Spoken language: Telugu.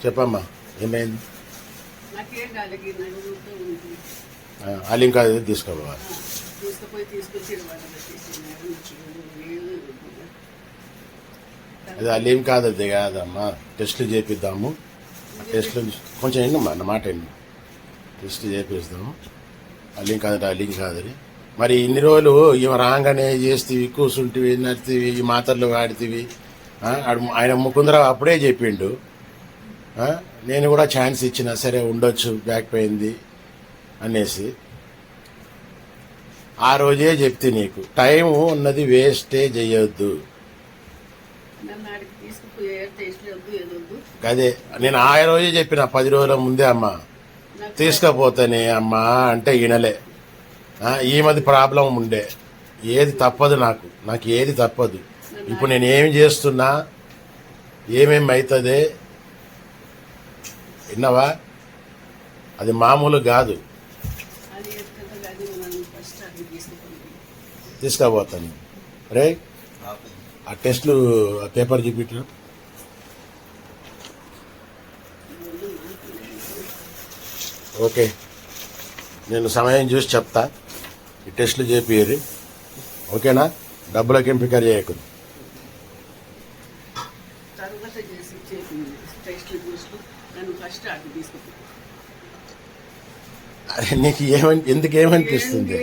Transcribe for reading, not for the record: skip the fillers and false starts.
చెప్పమ్మా ఏమైంది? నాకేం కాదు, నడుగుతూ ఉంది. ఆ లింక్ అది తీసుకోవాలి. తీసుకొచ్చి అది ఆ లింక్ కాదు, అది కాదమ్మా. టెస్టులు చేపిద్దాము. టెస్టులు కొంచెం ఎన్నమ్మా అన్న మాట ఎన్ని టెస్టులు చేపిస్తాము. ఆ లింక్ కాదట, ఆ లింక్ కాదని. మరి ఇన్ని రోజులు ఇవి రాగానే చేస్తేవి, కూర్చుంటివి, నడితివి, ఈ మాత్రలు వాడితివి. ఆయన ముకుందరావు అప్పుడే చెప్పిండు. నేను కూడా ఛాన్స్ ఇచ్చిన, సరే ఉండొచ్చు బ్యాక్ పోయింది అనేసి. ఆ రోజే చెప్తే నీకు టైం ఉన్నది వేస్టే చెయ్యొద్దు. అదే నేను ఆ రోజే చెప్పిన 10 రోజుల ముందే అమ్మ తీసుకపోతానే అమ్మా అంటే వినలే. ఈమెది ప్రాబ్లం ఉండే. ఏది తప్పదు, నాకు ఏది తప్పదు. ఇప్పుడు నేను ఏమి చేస్తున్నా, ఏమేమి అవుతుంది విన్నావా? అది మామూలు కాదు. తీసుకుపోతాను రే. ఆ టెస్ట్లు ఆ పేపర్ చూపించు. ఓకే, నేను సమయం చూసి చెప్తా. ఈ టెస్టులు చేపియ్యరు, ఓకేనా? డబ్బులకి ఎంపిక చేయకు. నీకు ఎందుకు ఏమనిపిస్తుంది?